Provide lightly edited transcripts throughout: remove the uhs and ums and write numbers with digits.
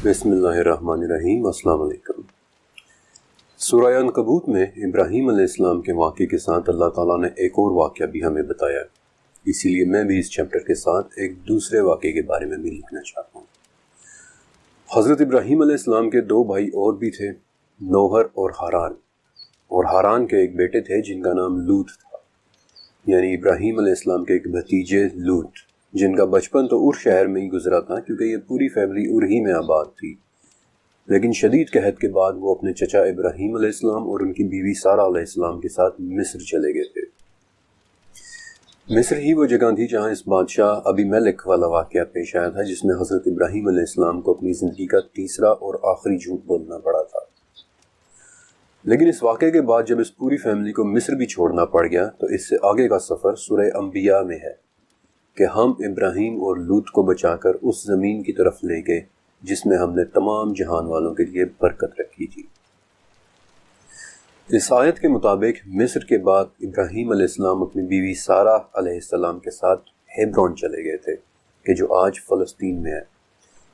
بسم اللہ الرحمن الرحیم۔ السلام علیکم۔ سورہ عنکبوت میں ابراہیم علیہ السلام کے واقعے کے ساتھ اللہ تعالیٰ نے ایک اور واقعہ بھی ہمیں بتایا، اسی لیے میں بھی اس چیپٹر کے ساتھ ایک دوسرے واقعے کے بارے میں بھی لکھنا چاہتا ہوں۔ حضرت ابراہیم علیہ السلام کے دو بھائی اور بھی تھے، نوحر اور ہاران کے ایک بیٹے تھے جن کا نام لوط تھا، یعنی ابراہیم علیہ السلام کے ایک بھتیجے لوط، جن کا بچپن تو ار شہر میں ہی گزرا تھا کیونکہ یہ پوری فیملی ار ہی میں آباد تھی، لیکن شدید قحط کے بعد وہ اپنے چچا ابراہیم علیہ السلام اور ان کی بیوی سارہ علیہ السلام کے ساتھ مصر چلے گئے تھے۔ مصر ہی وہ جگہ تھی جہاں اس بادشاہ ابی ملک والا واقعہ پیش آیا تھا جس میں حضرت ابراہیم علیہ السلام کو اپنی زندگی کا تیسرا اور آخری جھوٹ بولنا پڑا تھا۔ لیکن اس واقعے کے بعد جب اس پوری فیملی کو مصر بھی چھوڑنا پڑ گیا تو اس سے آگے کا سفر سورہ انبیاء میں ہے کہ ہم ابراہیم اور لوط کو بچا کر اس زمین کی طرف لے گئے جس میں ہم نے تمام جہان والوں کے لیے برکت رکھی تھی۔ اس آیت کے مطابق مصر کے بعد ابراہیم علیہ السلام اپنی بیوی سارہ علیہ السلام کے ساتھ ہیبرون چلے گئے تھے کہ جو آج فلسطین میں ہے،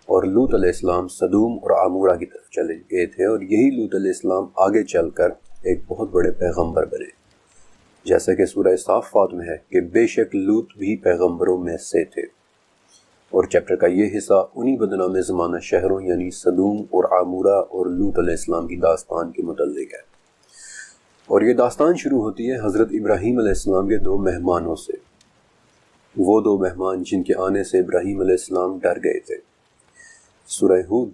اور لوط علیہ السلام سدوم اور عمورہ کی طرف چلے گئے تھے، اور یہی لوط علیہ السلام آگے چل کر ایک بہت بڑے پیغمبر بنے، جیسا کہ سورہ صافات میں ہے کہ بے شک لوط بھی پیغمبروں میں سے تھے۔ اور چیپٹر کا یہ حصہ انہی بدنام زمانہ شہروں یعنی سدوم اور عمورہ اور لوط علیہ السلام کی داستان کے متعلق ہے، اور یہ داستان شروع ہوتی ہے حضرت ابراہیم علیہ السلام کے دو مہمانوں سے، وہ دو مہمان جن کے آنے سے ابراہیم علیہ السلام ڈر گئے تھے۔ سورہ ہود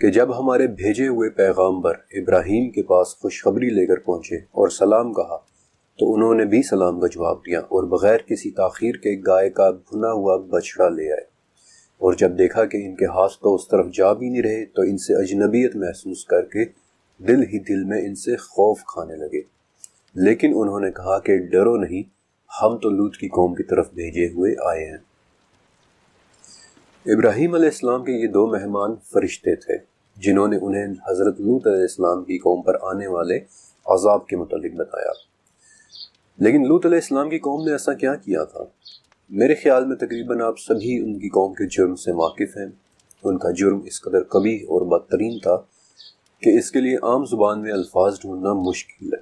کہ جب ہمارے بھیجے ہوئے پیغمبر ابراہیم کے پاس خوشخبری لے کر پہنچے اور سلام کہا تو انہوں نے بھی سلام کا جواب دیا، اور بغیر کسی تاخیر کے گائے کا بھنا ہوا بچڑا لے آئے، اور جب دیکھا کہ ان کے ہاتھ تو اس طرف جا بھی نہیں رہے تو ان سے اجنبیت محسوس کر کے دل ہی دل میں ان سے خوف کھانے لگے، لیکن انہوں نے کہا کہ ڈرو نہیں، ہم تو لوط کی قوم کی طرف بھیجے ہوئے آئے ہیں۔ ابراہیم علیہ السلام کے یہ دو مہمان فرشتے تھے جنہوں نے انہیں حضرت لوط علیہ السلام کی قوم پر آنے والے عذاب کے متعلق بتایا۔ لیکن لوط علیہ السلام کی قوم نے ایسا کیا کیا تھا؟ میرے خیال میں تقریباً آپ سبھی ان کی قوم کے جرم سے واقف ہیں۔ ان کا جرم اس قدر قبیح اور بدترین تھا کہ اس کے لیے عام زبان میں الفاظ ڈھونڈنا مشکل ہے،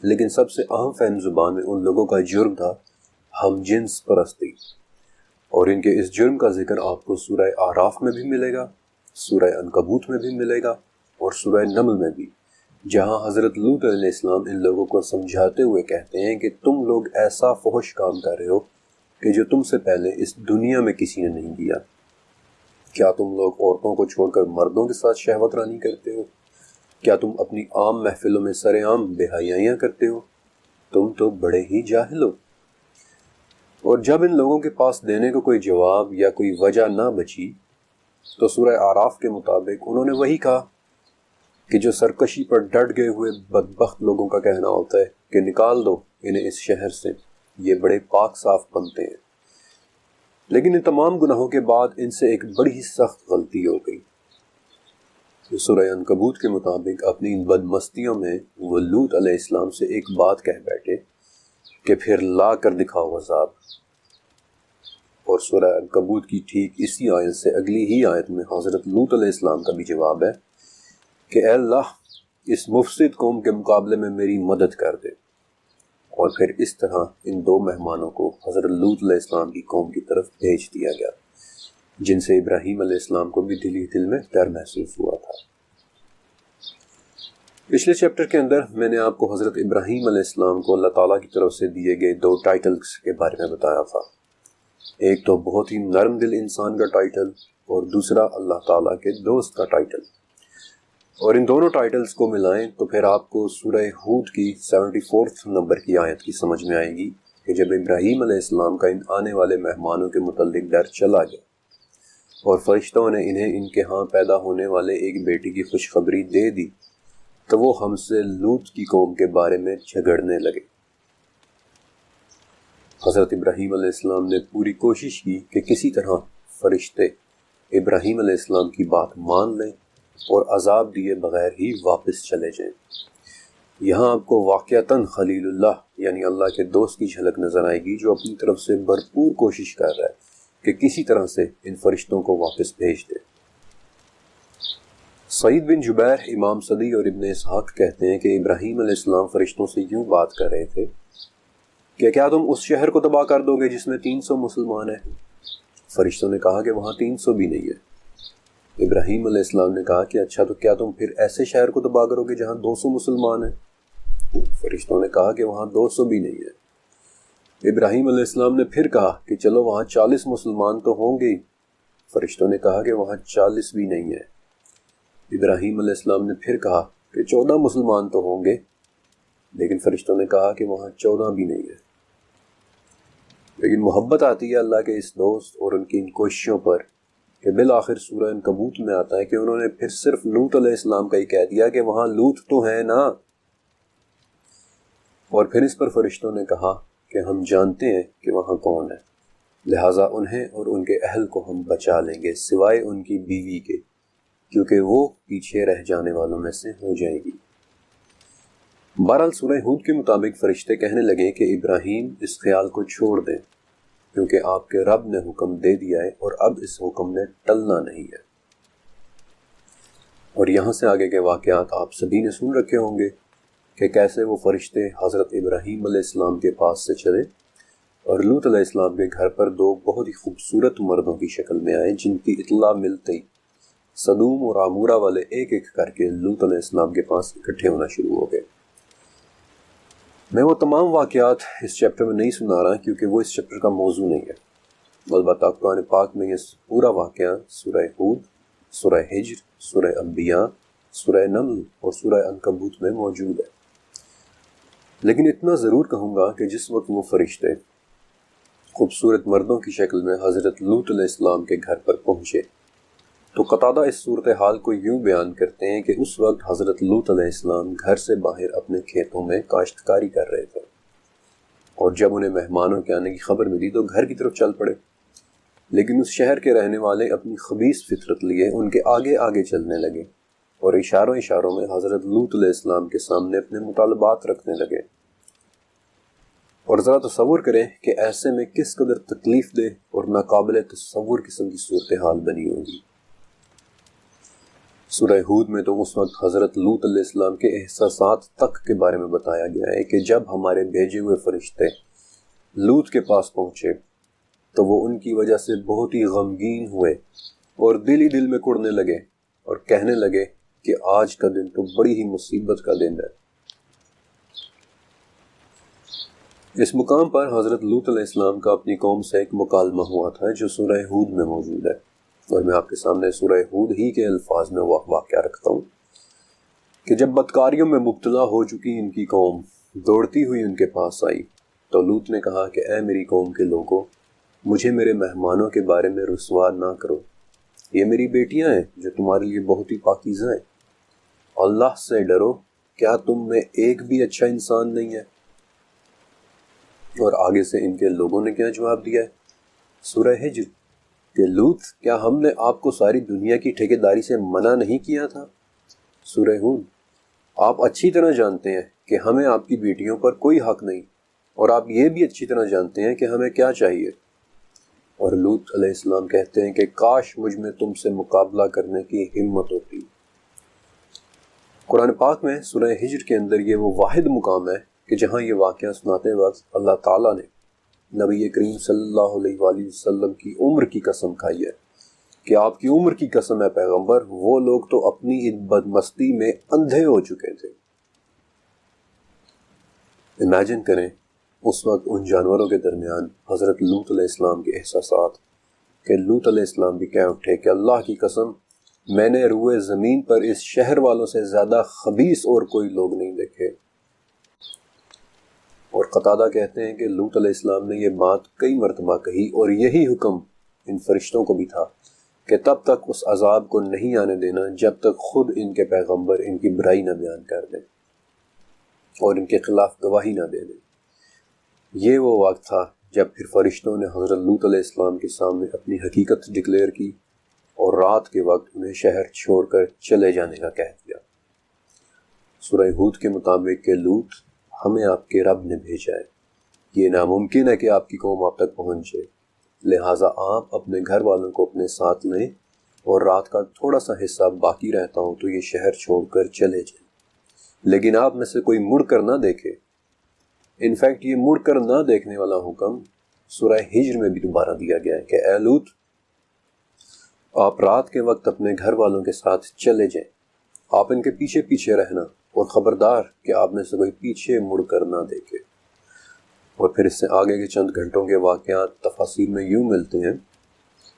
لیکن سب سے اہم فہم زبان میں ان لوگوں کا جرم تھا ہم جنس پرستی، اور ان کے اس جرم کا ذکر آپ کو سورہ اعراف میں بھی ملے گا، سورہ عنکبوت میں بھی ملے گا، اور سورہ نمل میں بھی، جہاں حضرت لوط علیہ السلام ان لوگوں کو سمجھاتے ہوئے کہتے ہیں کہ تم لوگ ایسا فحش کام کر رہے ہو کہ جو تم سے پہلے اس دنیا میں کسی نے نہیں کیا۔ کیا تم لوگ عورتوں کو چھوڑ کر مردوں کے ساتھ شہوت رانی کرتے ہو؟ کیا تم اپنی عام محفلوں میں سر عام بے حیائیاں کرتے ہو؟ تم تو بڑے ہی جاہل ہو۔ اور جب ان لوگوں کے پاس دینے کو کوئی جواب یا کوئی وجہ نہ بچی تو سورہ اعراف کے مطابق انہوں نے وہی کہا کہ جو سرکشی پر ڈٹ گئے ہوئے بدبخت لوگوں کا کہنا ہوتا ہے کہ نکال دو انہیں اس شہر سے، یہ بڑے پاک صاف بنتے ہیں۔ لیکن ان تمام گناہوں کے بعد ان سے ایک بڑی ہی سخت غلطی ہو گئی۔ سورہ عنکبوت کے مطابق اپنی ان بدمستیوں میں وہ لوط علیہ السلام سے ایک بات کہہ بیٹھے کہ پھر لا کر دکھاؤ عذاب، اور سورہ عنکبوت کی ٹھیک اسی آیت سے اگلی ہی آیت میں حضرت لوط علیہ السلام کا بھی جواب ہے کہ اے اللہ اس مفسد قوم کے مقابلے میں میری مدد کر دے، اور پھر اس طرح ان دو مہمانوں کو حضرت لوط علیہ السلام کی قوم کی طرف بھیج دیا گیا جن سے ابراہیم علیہ السلام کو بھی دل ہی دل میں ڈر محسوس ہوا تھا۔ پچھلے چیپٹر کے اندر میں نے آپ کو حضرت ابراہیم علیہ السلام کو اللہ تعالیٰ کی طرف سے دیے گئے دو ٹائٹلز کے بارے میں بتایا تھا، ایک تو بہت ہی نرم دل انسان کا ٹائٹل اور دوسرا اللہ تعالیٰ کے دوست کا ٹائٹل، اور ان دونوں ٹائٹلز کو ملائیں تو پھر آپ کو سورہ ہود کی 74 نمبر کی آیت کی سمجھ میں آئے گی کہ جب ابراہیم علیہ السلام کا ان آنے والے مہمانوں کے متعلق ڈر چلا گیا اور فرشتوں نے انہیں ان کے ہاں پیدا ہونے والے ایک بیٹی کی خوشخبری دے دی تو وہ ہم سے لوط کی قوم کے بارے میں جھگڑنے لگے۔ حضرت ابراہیم علیہ السلام نے پوری کوشش کی کہ کسی طرح فرشتے ابراہیم علیہ السلام کی بات مان لیں اور عذاب دیے بغیر ہی واپس چلے جائیں۔ یہاں آپ کو واقعتاً خلیل اللہ یعنی اللہ کے دوست کی جھلک نظر آئے گی جو اپنی طرف سے بھرپور کوشش کر رہا ہے کہ کسی طرح سے ان فرشتوں کو واپس بھیج دے۔ سعید بن جبیر، امام صدی اور ابن اسحاق کہتے ہیں کہ ابراہیم علیہ السلام فرشتوں سے یوں بات کر رہے تھے کہ کیا تم اس شہر کو تباہ کر دو گے جس میں 300 مسلمان ہیں؟ فرشتوں نے کہا کہ وہاں 300 بھی نہیں ہے۔ ابراہیم علیہ السلام نے کہا کہ اچھا تو کیا تم پھر ایسے شہر کو تباہ کرو گے جہاں 200 مسلمان ہیں؟ فرشتوں نے کہا کہ وہاں 200 بھی نہیں ہے۔ ابراہیم علیہ السلام نے پھر کہا کہ چلو وہاں 40 مسلمان تو ہوں گے۔ فرشتوں نے کہا کہ وہاں 40 بھی نہیں ہے۔ ابراہیم علیہ السلام نے پھر کہا کہ 14 مسلمان تو ہوں گے، لیکن فرشتوں نے کہا کہ وہاں 14 بھی نہیں ہے۔ لیکن محبت آتی ہے اللہ کے اس دوست اور ان کی ان کوششوں پر کہ بالآخر سورہ عنکبوت میں آتا ہے کہ انہوں نے پھر صرف لوط علیہ السلام کا ہی کہہ دیا کہ وہاں لوط تو ہے نا، اور پھر اس پر فرشتوں نے کہا کہ ہم جانتے ہیں کہ وہاں کون ہے، لہٰذا انہیں اور ان کے اہل کو ہم بچا لیں گے سوائے ان کی بیوی کے، کیونکہ وہ پیچھے رہ جانے والوں میں سے ہو جائے گی۔ بہرحال سورہ ہود کے مطابق فرشتے کہنے لگے کہ ابراہیم اس خیال کو چھوڑ دیں، کیونکہ آپ کے رب نے حکم دے دیا ہے اور اب اس حکم نے ٹلنا نہیں ہے۔ اور یہاں سے آگے کے واقعات آپ سبھی نے سن رکھے ہوں گے کہ کیسے وہ فرشتے حضرت ابراہیم علیہ السلام کے پاس سے چلے اور لوط علیہ السلام کے گھر پر دو بہت ہی خوبصورت مردوں کی شکل میں آئے، جن کی اطلاع ملتے ہی سدوم اور عمورہ والے ایک ایک کر کے لوط علیہ السلام کے پاس اکٹھے ہونا شروع ہو گئے۔ میں وہ تمام واقعات اس چیپٹر میں نہیں سنا رہا کیونکہ وہ اس چیپٹر کا موضوع نہیں ہے، البتہ قرآن پاک میں یہ پورا واقعہ سورہ ہود، سورہ ہجر، سورہ انبیاء، سورہ نمل اور سورہ عنکبوت میں موجود ہے۔ لیکن اتنا ضرور کہوں گا کہ جس وقت وہ فرشتے خوبصورت مردوں کی شکل میں حضرت لوط علیہ السلام کے گھر پر پہنچے تو قتادہ اس صورتحال کو یوں بیان کرتے ہیں کہ اس وقت حضرت لوط علیہ السلام گھر سے باہر اپنے کھیتوں میں کاشتکاری کر رہے تھے، اور جب انہیں مہمانوں کے آنے کی خبر ملی تو گھر کی طرف چل پڑے، لیکن اس شہر کے رہنے والے اپنی خبیث فطرت لیے ان کے آگے آگے چلنے لگے اور اشاروں میں حضرت لوط علیہ السلام کے سامنے اپنے مطالبات رکھنے لگے۔ اور ذرا تصور کریں کہ ایسے میں کس قدر تکلیف دہ اور ناقابل تصور قسم کی صورتحال بنی ہوگی۔ سورہ ہود میں تو اس وقت حضرت لوط علیہ السلام کے احساسات تک کے بارے میں بتایا گیا ہے کہ جب ہمارے بھیجے ہوئے فرشتے لوط کے پاس پہنچے تو وہ ان کی وجہ سے بہت ہی غمگین ہوئے اور دل ہی دل میں کڑنے لگے اور کہنے لگے کہ آج کا دن تو بڑی ہی مصیبت کا دن ہے۔ اس مقام پر حضرت لوط علیہ السلام کا اپنی قوم سے ایک مکالمہ ہوا تھا جو سورہ ہود میں موجود ہے، اور میں آپ کے سامنے سورہ ہود ہی کے الفاظ میں واقعہ رکھتا ہوں کہ جب بدکاریوں میں مبتلا ہو چکی ان کی قوم دوڑتی ہوئی ان کے پاس آئی تو لوط نے کہا کہ اے میری قوم کے لوگوں، مجھے میرے مہمانوں کے بارے میں رسوا نہ کرو، یہ میری بیٹیاں ہیں جو تمہارے لیے بہت ہی پاکیزہ ہیں، اللہ سے ڈرو، کیا تم میں ایک بھی اچھا انسان نہیں ہے؟ اور آگے سے ان کے لوگوں نے کیا جواب دیا ہے؟ سورہ ہجر کہ لوط، کیا ہم نے آپ کو ساری دنیا کی ٹھیکیداری سے منع نہیں کیا تھا؟ سورہ ہود، آپ اچھی طرح جانتے ہیں کہ ہمیں آپ کی بیٹیوں پر کوئی حق نہیں، اور آپ یہ بھی اچھی طرح جانتے ہیں کہ ہمیں کیا چاہیے۔ اور لوط علیہ السلام کہتے ہیں کہ کاش مجھ میں تم سے مقابلہ کرنے کی ہمت ہوتی۔ قرآن پاک میں سورہ ہجر کے اندر یہ وہ واحد مقام ہے کہ جہاں یہ واقعہ سناتے وقت اللہ تعالیٰ نے نبی کریم صلی اللہ علیہ وآلہ وسلم کی عمر کی قسم کھائی ہے کہ آپ کی عمر کی قسم ہے پیغمبر، وہ لوگ تو اپنی ان بدمستی میں اندھے ہو چکے تھے۔ امیجن کریں اس وقت ان جانوروں کے درمیان حضرت لوط علیہ السلام کے احساسات کہ لوط علیہ السلام بھی کہہ اٹھے کہ اللہ کی قسم، میں نے روئے زمین پر اس شہر والوں سے زیادہ خبیث اور کوئی لوگ نہیں دیکھے۔ اور قتادہ کہتے ہیں کہ لوط علیہ السلام نے یہ بات کئی مرتبہ کہی، اور یہی حکم ان فرشتوں کو بھی تھا کہ تب تک اس عذاب کو نہیں آنے دینا جب تک خود ان کے پیغمبر ان کی برائی نہ بیان کر دیں اور ان کے خلاف گواہی نہ دے دیں۔ یہ وہ وقت تھا جب پھر فرشتوں نے حضرت لوط علیہ السلام کے سامنے اپنی حقیقت ڈکلیئر کی اور رات کے وقت انہیں شہر چھوڑ کر چلے جانے کا کہہ دیا۔ سورہ ہود کے مطابق کہ لوط، ہمیں آپ کے رب نے بھیجا ہے، یہ ناممکن ہے کہ آپ کی قوم آپ تک پہنچے، لہٰذا آپ اپنے گھر والوں کو اپنے ساتھ لیں اور رات کا تھوڑا سا حصہ باقی رہتا ہوں تو یہ شہر چھوڑ کر چلے جائیں، لیکن آپ میں سے کوئی مڑ کر نہ دیکھے۔ انفیکٹ یہ مڑ کر نہ دیکھنے والا حکم سورہ ہجر میں بھی دوبارہ دیا گیا ہے کہ اے لوط، آپ رات کے وقت اپنے گھر والوں کے ساتھ چلے جائیں، آپ ان کے پیچھے پیچھے رہنا، اور خبردار کہ آپ میں سے کوئی پیچھے مڑ کر نہ دیکھے۔ اور پھر اس سے آگے کے چند گھنٹوں کے واقعات تفاصیل میں یوں ملتے ہیں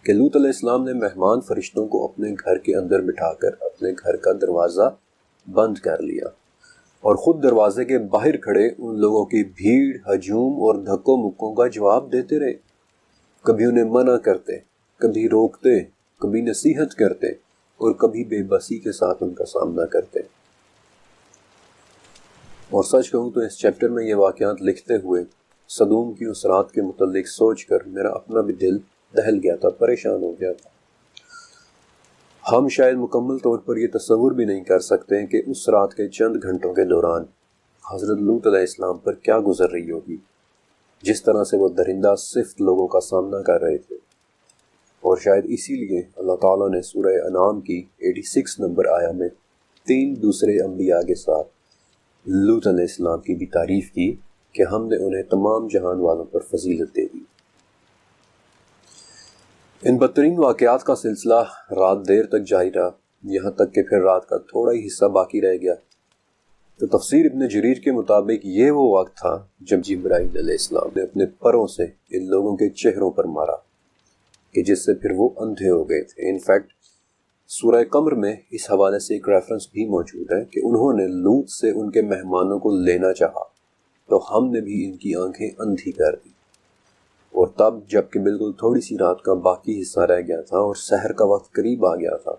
کہ لوط علیہ السلام نے مہمان فرشتوں کو اپنے گھر کے اندر بٹھا کر اپنے گھر کا دروازہ بند کر لیا، اور خود دروازے کے باہر کھڑے ان لوگوں کی بھیڑ، ہجوم اور دھکوں مکوں کا جواب دیتے رہے۔ کبھی انہیں منع کرتے، کبھی روکتے، کبھی نصیحت کرتے، اور کبھی بے بسی کے ساتھ ان کا سامنا کرتے۔ اور سچ کہوں تو اس چیپٹر میں یہ واقعات لکھتے ہوئے صدوم کی اس رات کے متعلق سوچ کر میرا اپنا بھی دل دہل گیا تھا، پریشان ہو گیا تھا۔ ہم شاید مکمل طور پر یہ تصور بھی نہیں کر سکتے کہ اس رات کے چند گھنٹوں کے دوران حضرت لوط علیہ السلام پر کیا گزر رہی ہوگی، جس طرح سے وہ درندہ صفت لوگوں کا سامنا کر رہے تھے۔ اور شاید اسی لیے اللہ تعالیٰ نے سورہ انعام کی 86 نمبر آیا میں 3 دوسرے انبیاء کے ساتھ لوط علیہ السلام کی بھی تعریف کی کہ ہم نے انہیں تمام جہان والوں پر فضیلت دے دی۔ ان بدترین واقعات کا سلسلہ رات دیر تک جاری رہا، یہاں تک کہ پھر رات کا تھوڑا ہی حصہ باقی رہ گیا۔ تو تفسیر ابن جریر کے مطابق یہ وہ وقت تھا جب جبرائیل علیہ السلام نے اپنے پروں سے ان لوگوں کے چہروں پر مارا کہ جس سے پھر وہ اندھے ہو گئے تھے۔ انفیکٹ سورہ قمر میں اس حوالے سے ایک ریفرنس بھی موجود ہے کہ انہوں نے لوط سے ان کے مہمانوں کو لینا چاہا تو ہم نے بھی ان کی آنکھیں اندھی کر دی۔ اور تب جب کہ بالکل تھوڑی سی رات کا باقی حصہ رہ گیا تھا اور سحر کا وقت قریب آ گیا تھا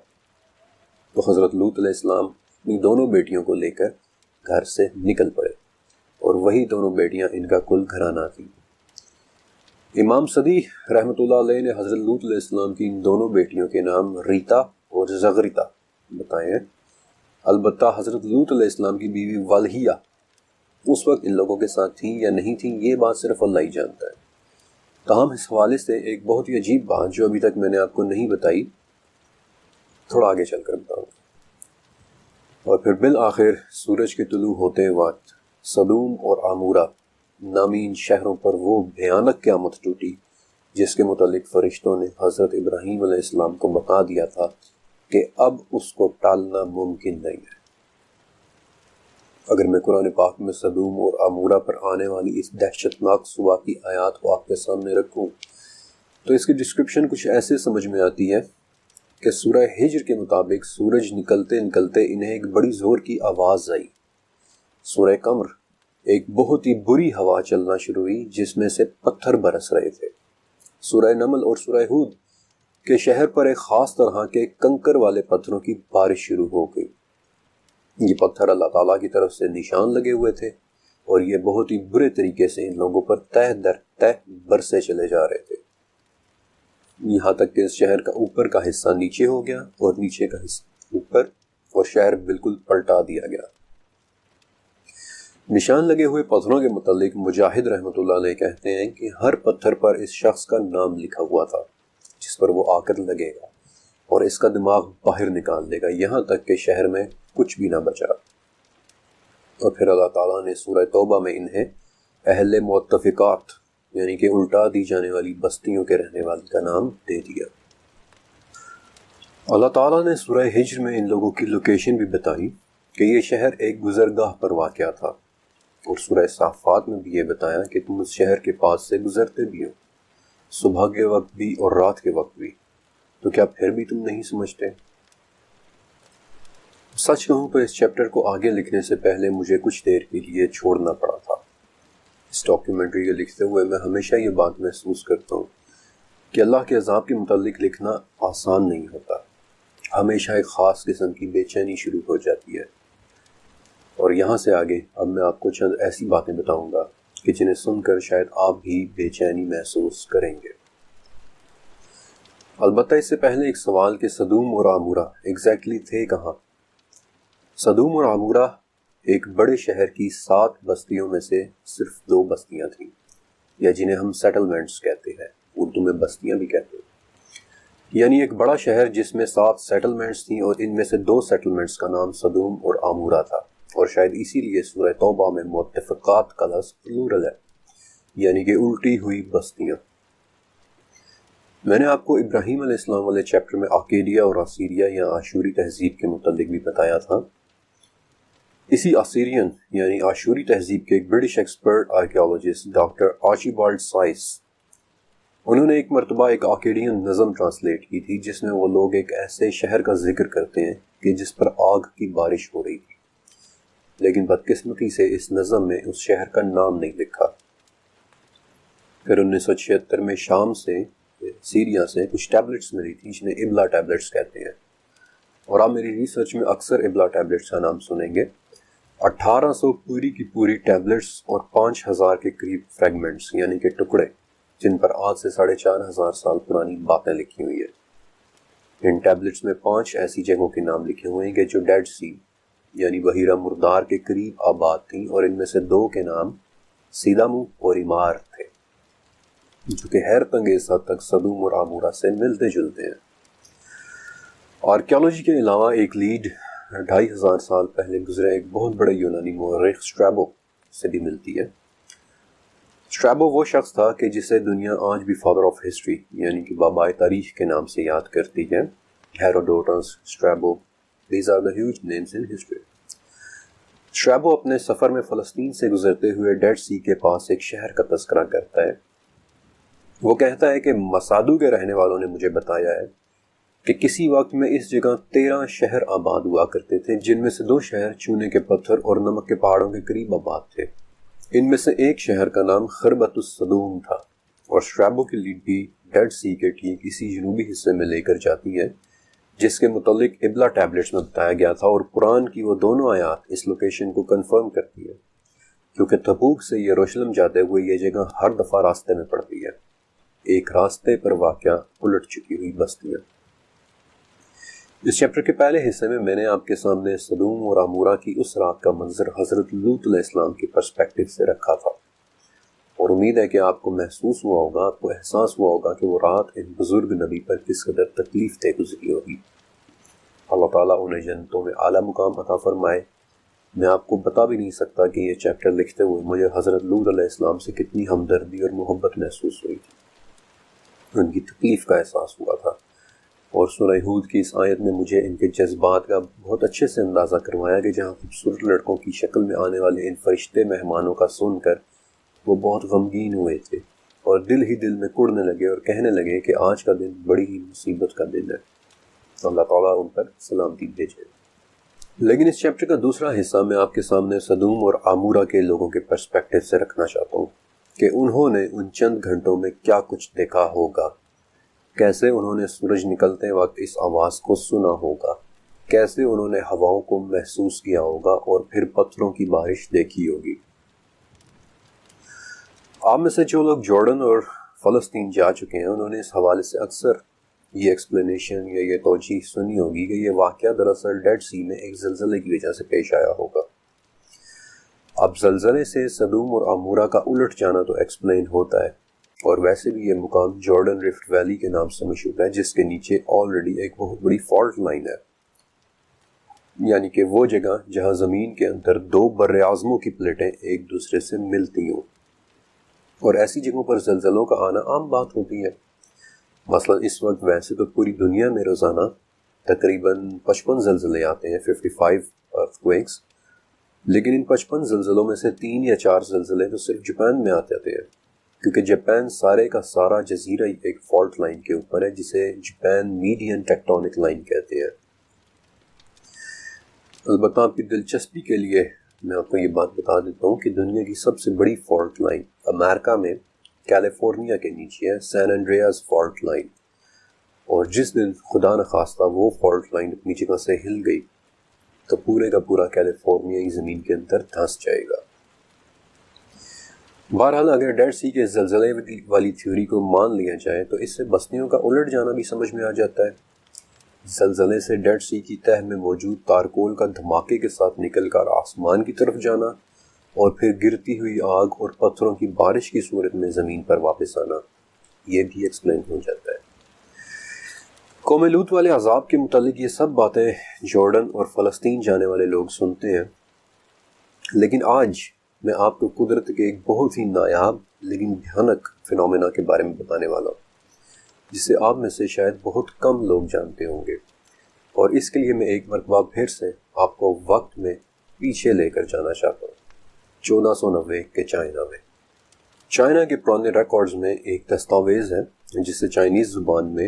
تو حضرت لوط علیہ السلام اپنی دونوں بیٹیوں کو لے کر گھر سے نکل پڑے، اور وہی دونوں بیٹیاں ان کا کل گھرانہ تھی۔ امام صدی رحمۃ اللہ علیہ نے حضرت لوط علیہ السلام کی ان دونوں بیٹیوں کے نام ریتا اور زغریتا بتائے ہیں۔ البتہ حضرت لوط علیہ السلام کی بیوی والہیہ اس وقت ان لوگوں کے ساتھ تھیں یا نہیں تھیں، یہ بات صرف اللہ ہی جانتا ہے۔ تاہم اس حوالے سے ایک بہت ہی عجیب بات جو ابھی تک میں نے آپ کو نہیں بتائی، تھوڑا آگے چل کر بتاؤں۔ اور پھر بالآخر سورج کے طلوع ہوتے وقت صدوم اور عمورہ نامی ان شہروں پر وہ بھیانک قیامت ٹوٹی جس کے متعلق فرشتوں نے حضرت ابراہیم علیہ السلام کو بتا دیا تھا کہ اب اس کو ٹالنا ممکن نہیں ہے۔ اگر میں قرآن پاک میں صدوم اور عمورہ پر آنے والی اس دہشتناک صبح کی آیات کو آپ کے سامنے رکھوں تو اس کی ڈسکرپشن کچھ ایسے سمجھ میں آتی ہے کہ سورہ ہجر کے مطابق سورج نکلتے نکلتے انہیں ایک بڑی زور کی آواز آئی۔ سورہ قمر ایک بہت ہی بری ہوا چلنا شروع ہوئی جس میں سے پتھر برس رہے تھے۔ سورہ نمل اور سورہ ہود کے شہر پر ایک خاص طرح کے کنکر والے پتھروں کی بارش شروع ہو گئی۔ یہ پتھر اللہ تعالیٰ کی طرف سے نشان لگے ہوئے تھے، اور یہ بہت ہی برے طریقے سے ان لوگوں پر تہ در تہ برسے چلے جا رہے تھے، یہاں تک کہ اس شہر کا اوپر کا حصہ نیچے ہو گیا اور نیچے کا حصہ اوپر، اور شہر بالکل پلٹا دیا گیا۔ نشان لگے ہوئے پتھروں کے متعلق مجاہد رحمۃ اللہ علیہ کہتے ہیں کہ ہر پتھر پر اس شخص کا نام لکھا ہوا تھا جس پر وہ آ کر لگے گا اور اس کا دماغ باہر نکال دے گا، یہاں تک کہ شہر میں کچھ بھی نہ بچا۔ اور پھر اللہ تعالیٰ نے سورہ توبہ میں انہیں اہل متفقات یعنی کہ الٹا دی جانے والی بستیوں کے رہنے والے کا نام دے دیا۔ اللہ تعالیٰ نے سورہ ہجر میں ان لوگوں کی لوکیشن بھی بتائی کہ یہ شہر ایک گزرگاہ پر واقع تھا، اور سورہ صافات میں بھی یہ بتایا کہ تم اس شہر کے پاس سے گزرتے بھی ہو، صبح کے وقت بھی اور رات کے وقت بھی، تو کیا پھر بھی تم نہیں سمجھتے؟ سچ کہوں تو اس چیپٹر کو آگے لکھنے سے پہلے مجھے کچھ دیر کے لیے چھوڑنا پڑا تھا۔ اس ڈاکیومنٹری کو لکھتے ہوئے میں ہمیشہ یہ بات محسوس کرتا ہوں کہ اللہ کے عذاب کے متعلق لکھنا آسان نہیں ہوتا، ہمیشہ ایک خاص قسم کی بے چینی شروع ہو جاتی ہے۔ اور یہاں سے آگے اب میں آپ کو چند ایسی باتیں بتاؤں گا کہ جنہیں سن کر شاید آپ بھی بے چینی محسوس کریں گے۔ البتہ اس سے پہلے ایک سوال کہ صدوم اور عمورہ ایگزیکٹلی تھے کہاں؟ صدوم اور عمورہ ایک بڑے شہر کی 7 بستیوں میں سے صرف 2 بستیاں تھیں، یا جنہیں ہم سیٹلمنٹس کہتے ہیں، اردو میں بستیاں بھی کہتے ہیں۔ یعنی ایک بڑا شہر جس میں 7 سیٹلمنٹس تھیں اور ان میں سے 2 سیٹلمنٹس کا نام صدوم اور عمورہ تھا، اور شاید اسی لیے سورہ توبہ میں متفقات کا لفظ پلورل ہے، یعنی کہ الٹی ہوئی بستیاں۔ میں نے آپ کو ابراہیم علیہ السلام والے چیپٹر میں آکیڈیا اور آسیریا یا آشوری تہذیب کے متعلق بھی بتایا تھا۔ اسی آسیرین یعنی آشوری تہذیب کے ایک برٹش ایکسپرٹ آرکیالوجسٹ ڈاکٹر آرچیبالڈ سائس، انہوں نے ایک مرتبہ ایک آکیڈین نظم ٹرانسلیٹ کی تھی جس میں وہ لوگ ایک ایسے شہر کا ذکر کرتے ہیں کہ جس پر آگ کی بارش ہو رہی تھی، لیکن بدقسمتی سے اس نظم میں اس شہر کا نام نہیں لکھا۔ پھر 1976 میں شام سے سیریا سے کچھ ٹیبلٹس ملی تھی جنہیں ابلا ٹیبلٹس کہتے ہیں، اور آپ میری ریسرچ میں اکثر ابلا ٹیبلٹس کا نام سنیں گے۔ 1800 پوری کی پوری ٹیبلٹس اور 5000 کے قریب فریگمنٹس یعنی کہ ٹکڑے جن پر آج سے 4500 سال پرانی باتیں لکھی ہوئی ہیں۔ ان ٹیبلٹس میں 5 ایسی جگہوں کے نام لکھے ہوئے ہیں جو ڈیڈ سی یعنی بحیرہ مردار کے قریب آباد تھیں، اور ان میں سے 2 کے نام سیدامو اور ایمار تھے، جو کہ حیرت انگیز حد تک صدوم اور عمورہ سے ملتے جلتے ہیں۔ آرکیالوجی کے علاوہ ایک لیڈ 2500 سال پہلے گزرے ایک بہت بڑے یونانی مورخ اسٹریبو سے بھی ملتی ہے۔ اسٹریبو وہ شخص تھا کہ جسے دنیا آج بھی فادر آف ہسٹری یعنی کہ بابائے تاریخ کے نام سے یاد کرتی ہے۔ Herodotus, Strabo, these are the huge names in history۔ Strabo اپنے سفر میں فلسطین سے گزرتے ہوئے ڈیڈ سی کے پاس ایک شہر کا تذکرہ کرتا ہے۔ وہ کہتا ہے کہ مسادو کے رہنے والوں نے مجھے بتایا ہے کہ کسی وقت میں اس جگہ 13 شہر آباد ہوا کرتے تھے، جن میں سے 2 شہر چونے کے پتھر اور نمک کے پہاڑوں کے قریب آباد تھے۔ ان میں سے ایک شہر کا نام خربت الصدوم تھا، اور اسٹریبو کی لیڈ بھی ڈیڈ سی کے ٹھیک اسی جنوبی حصے میں لے کر جاتی ہے جس کے متعلق ابلا ٹیبلٹس میں بتایا گیا تھا، اور قرآن کی وہ دونوں آیات اس لوکیشن کو کنفرم کرتی ہے، کیونکہ تبوک سے یروشلم جاتے ہوئے یہ جگہ ہر دفعہ راستے میں پڑتی ہے، ایک راستے پر واقع الٹ چکی ہوئی بستیاں۔ اس چیپٹر کے پہلے حصے میں میں نے آپ کے سامنے صدوم اور عمورہ کی اس رات کا منظر حضرت لوط علیہ السلام کی پرسپیکٹو سے رکھا تھا، اور امید ہے کہ آپ کو محسوس ہوا ہوگا، آپ کو احساس ہوا ہوگا کہ وہ رات ایک بزرگ نبی پر کس قدر تکلیف دہ گزری ہوگی۔ اللہ تعالیٰ انہیں جنتوں میں اعلیٰ مقام عطا فرمائے۔ میں آپ کو بتا بھی نہیں سکتا کہ یہ چیپٹر لکھتے ہوئے مجھے حضرت لوط علیہ السلام سے کتنی ہمدردی اور محبت محسوس ہوئی تھی، ان کی تکلیف کا احساس ہوا تھا، اور سورہ ہود کی اس آیت نے مجھے ان کے جذبات کا بہت اچھے سے اندازہ کروایا کہ جہاں خوبصورت لڑکوں کی شکل میں آنے والے ان فرشتے مہمانوں کا سن کر وہ بہت غمگین ہوئے تھے، اور دل ہی دل میں کڑنے لگے اور کہنے لگے کہ آج کا دن بڑی ہی مصیبت کا دن ہے، اللہ تعالیٰ ان پر سلامتی بھیجے۔ لیکن اس چیپٹر کا دوسرا حصہ میں آپ کے سامنے صدوم اور عمورہ کے لوگوں کے پرسپیکٹو سے رکھنا چاہتا ہوں کہ انہوں نے ان چند گھنٹوں میں کیا کچھ دیکھا ہوگا، کیسے انہوں نے سورج نکلتے وقت اس آواز کو سنا ہوگا، کیسے انہوں نے ہواؤں کو محسوس کیا ہوگا، اور پھر پتھروں کی بارش دیکھی ہوگی۔ آپ میں سے جو لوگ جارڈن اور فلسطین جا چکے ہیں انہوں نے اس حوالے سے اکثر یہ ایکسپلینیشن یا یہ توجیہ سنی ہوگی کہ یہ واقعہ دراصل ڈیڈ سی میں ایک زلزلے کی وجہ سے پیش آیا ہوگا۔ اب زلزلے سے صدوم اور عمورہ کا الٹ جانا تو ایکسپلین ہوتا ہے، اور ویسے بھی یہ مقام جارڈن رفٹ ویلی کے نام سے مشہور ہے جس کے نیچے آلریڈی ایک بہت بڑی فالٹ لائن ہے، یعنی کہ وہ جگہ جہاں زمین کے اندر 2 بر اعظموں کی پلیٹیں ایک دوسرے سے ملتی ہوں، اور ایسی جگہوں پر زلزلوں کا آنا عام بات ہوتی ہے۔ مثلا اس وقت ویسے تو پوری دنیا میں روزانہ تقریباً 55 زلزلے آتے ہیں، 55 ارتھکویکس، لیکن ان 55 زلزلوں میں سے 3 یا 4 زلزلے تو صرف جاپان میں آتے ہیں، کیونکہ جاپان سارے کا سارا جزیرہ ایک فالٹ لائن کے اوپر ہے جسے جاپان میڈین ٹیکٹونک لائن کہتے ہیں۔ البتہ آپ کی دلچسپی کے لیے میں آپ کو یہ بات بتا دیتا ہوں کہ دنیا کی سب سے بڑی فالٹ لائن امریکہ میں کیلیفورنیا کے نیچے ہے، سین انڈریاز فالٹ لائن، اور جس دن خدا نخواستہ وہ فالٹ لائن اپنی جگہ سے ہل گئی تو پورے کا پورا کیلیفورنیا زمین کے اندر دھنس جائے گا۔ بہرحال اگر ڈیڈ سی کے زلزلے والی تھیوری کو مان لیا جائے تو اس سے بستیوں کا الٹ جانا بھی سمجھ میں آ جاتا ہے۔ زلزلے سے ڈیڈ سی کی تہہ میں موجود تارکول کا دھماکے کے ساتھ نکل کر آسمان کی طرف جانا، اور پھر گرتی ہوئی آگ اور پتھروں کی بارش کی صورت میں زمین پر واپس آنا، یہ بھی ایکسپلین ہو جاتا ہے۔ قوم لوط والے عذاب کے متعلق یہ سب باتیں جارڈن اور فلسطین جانے والے لوگ سنتے ہیں، لیکن آج میں آپ کو قدرت کے ایک بہت ہی نایاب لیکن بھیانک فنومینا کے بارے میں بتانے والا ہوں، جسے آپ میں سے شاید بہت کم لوگ جانتے ہوں گے، اور اس کے لیے میں ایک مرتبہ پھر سے آپ کو وقت میں پیچھے لے کر جانا چاہتا ہوں، 1490 کے چائنا میں۔ چائنا کے پرانے ریکارڈز میں ایک دستاویز ہے جسے چائنیز زبان میں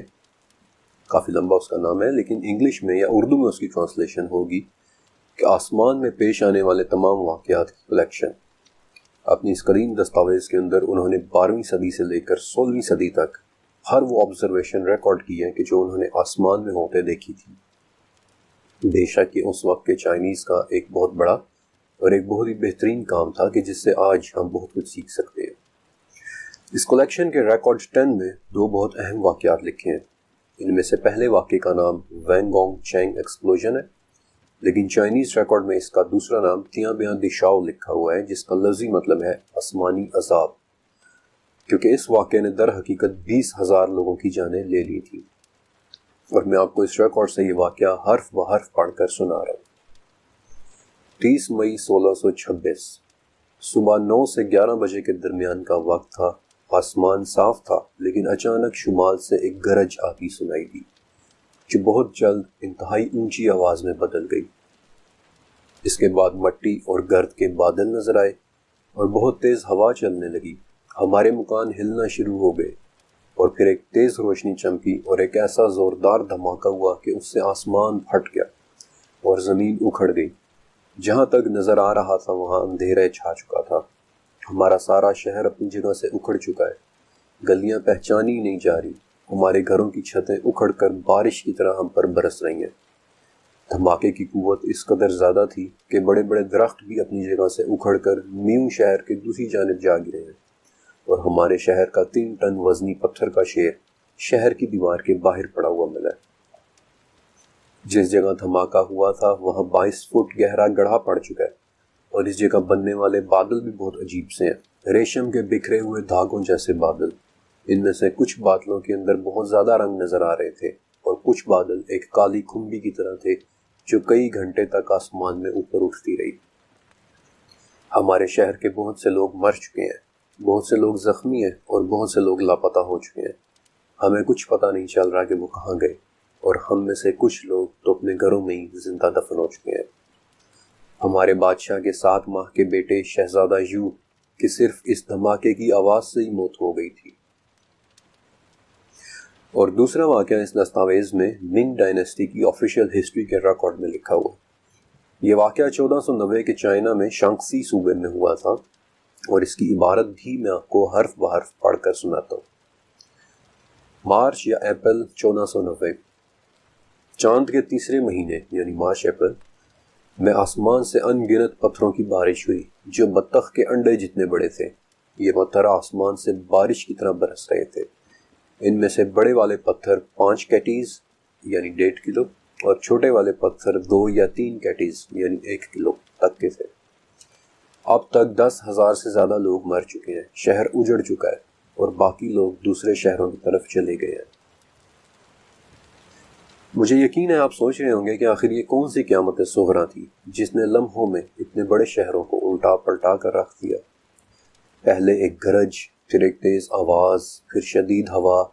کافی لمبا اس کا نام ہے، لیکن انگلش میں یا اردو میں اس کی ٹرانسلیشن ہوگی کہ آسمان میں پیش آنے والے تمام واقعات کی کلیکشن۔ اپنی اس قدیم دستاویز کے اندر انہوں نے 12ویں صدی سے لے کر 16ویں صدی تک ہر وہ آبزرویشن ریکارڈ کی ہے کہ جو انہوں نے آسمان میں ہوتے دیکھی تھی۔ بے شک یہ اس وقت کے چائنیز کا ایک بہت بڑا اور ایک بہت ہی بہترین کام تھا کہ جس سے آج ہم بہت کچھ سیکھ سکتے ہیں۔ اس کلیکشن کے ریکارڈ 10 میں 2 بہت اہم واقعات لکھے ہیں۔ ان میں سے پہلے واقعے کا نام وینگ گونگ چینگ ایکسپلوژن ہے، لیکن چائنیز ریکارڈ میں اس کا دوسرا نام تیاں بیاں دشاؤ لکھا ہوا ہے، جس کا لفظی مطلب ہے آسمانی عذاب، کیونکہ اس واقعے نے در حقیقت 20,000 لوگوں کی جانیں لے لی تھی، اور میں آپ کو اس ریکارڈ سے یہ واقعہ حرف بحرف پڑھ کر سنا رہا ہوں۔ 30 مئی 1626 صبح 9 سے 11 بجے کے درمیان کا وقت تھا۔ آسمان صاف تھا، لیکن اچانک شمال سے ایک گرج آتی سنائی دی، جو بہت جلد انتہائی اونچی آواز میں بدل گئی۔ اس کے بعد مٹی اور گرد کے بادل نظر آئے اور بہت تیز ہوا چلنے لگی۔ ہمارے مکان ہلنا شروع ہو گئے، اور پھر ایک تیز روشنی چمکی اور ایک ایسا زوردار دھماکہ ہوا کہ اس سے آسمان پھٹ گیا اور زمین اکھڑ گئی۔ جہاں تک نظر آ رہا تھا وہاں اندھیرے چھا چکا تھا۔ ہمارا سارا شہر اپنی جگہ سے اکھڑ چکا ہے، گلیاں پہچانی نہیں جا رہی، ہمارے گھروں کی چھتیں اکھڑ کر بارش کی طرح ہم پر برس رہی ہیں۔ دھماکے کی قوت اس قدر زیادہ تھی کہ بڑے بڑے درخت بھی اپنی جگہ سے اکھڑ کر میوں شہر کے دوسری جانب جا گرے ہیں، اور ہمارے شہر کا 3 ٹن وزنی پتھر کا شیر شہر کی دیوار کے باہر پڑا ہوا ملا ہے۔ جس جگہ دھماکہ ہوا تھا وہاں 22 فٹ گہرا گڑھا پڑ چکا ہے، اور اس جگہ بننے والے بادل بھی بہت عجیب سے ہیں، ریشم کے بکھرے ہوئے دھاگوں جیسے بادل۔ ان میں سے کچھ بادلوں کے اندر بہت زیادہ رنگ نظر آ رہے تھے، اور کچھ بادل ایک کالی کھمبی کی طرح تھے جو کئی گھنٹے تک آسمان میں اوپر اٹھتی رہی۔ ہمارے شہر کے بہت سے لوگ مر چکے ہیں، بہت سے لوگ زخمی ہیں، اور بہت سے لوگ لاپتہ ہو چکے ہیں۔ ہمیں کچھ پتہ نہیں چل رہا کہ وہ کہاں گئے، اور ہم میں سے کچھ لوگ تو اپنے گھروں میں ہی زندہ دفن ہو چکے ہیں۔ ہمارے بادشاہ کے 7 ماہ کے بیٹے شہزادہ یو کہ صرف اس دھماکے کی آواز سے ہی موت ہو گئی تھی۔ اور دوسرا واقعہ اس دستاویز میں منگ ڈائنیسٹی کی آفیشیل ہسٹری کے ریکارڈ میں لکھا ہوا۔ یہ واقعہ 1490 کے چائنا میں شانگسی صوبے میں ہوا تھا، اور اس کی عبارت بھی میں آپ کو حرف بحرف پڑھ کر سناتا ہوں۔ مارچ یا اپریل 1490 چاند کے تیسرے مہینے یعنی مارچ اپریل میں آسمان سے ان گنت پتھروں کی بارش ہوئی جو بطخ کے انڈے جتنے بڑے تھے۔ یہ پتھر آسمان سے بارش کی طرح برس رہے تھے۔ ان میں سے بڑے والے پتھر 5 کیٹیز یعنی 1.5 کلو اور چھوٹے والے پتھر 2 یا 3 کیٹیز یعنی 1 کلو تک کے تھے۔ اب تک 10,000 سے زیادہ لوگ مر چکے ہیں، شہر اجڑ چکا ہے، اور باقی لوگ دوسرے شہروں کی طرف چلے گئے ہیں۔ مجھے یقین ہے آپ سوچ رہے ہوں گے کہ آخر یہ کون سی قیامت صغریٰ تھی جس نے لمحوں میں اتنے بڑے شہروں کو الٹا پلٹا کر رکھ دیا۔ پہلے ایک گرج، پھر ایک تیز آواز، پھر شدید ہوا،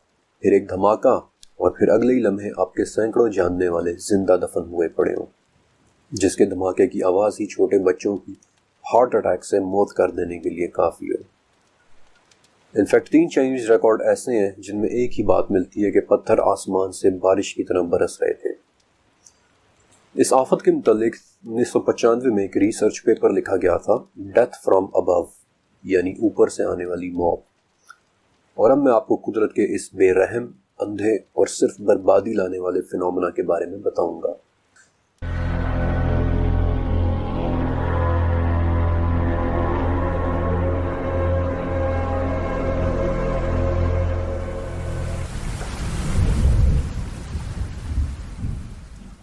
پھر ایک دھماکہ، اور پھر اگلے ہی لمحے آپ کے سینکڑوں جاننے والے زندہ دفن ہوئے پڑے ہوں، جس کے دھماکے کی آواز ہی چھوٹے بچوں کی ہارٹ اٹیک سے موت کر دینے کے لیے کافی ہو۔ انفیکٹ 3 چائنیز ریکارڈ ایسے ہیں جن میں ایک ہی بات ملتی ہے کہ پتھر آسمان سے بارش کی طرح برس رہے تھے۔ اس آفت کے متعلق 1995 میں ایک ریسرچ پیپر لکھا گیا تھا، ڈیتھ فرام ابو، یعنی اوپر سے آنے والی موت۔ اور اب میں آپ کو قدرت کے اس بے رحم، اندھے اور صرف بربادی لانے والے فنومنا کے بارے میں بتاؤں گا۔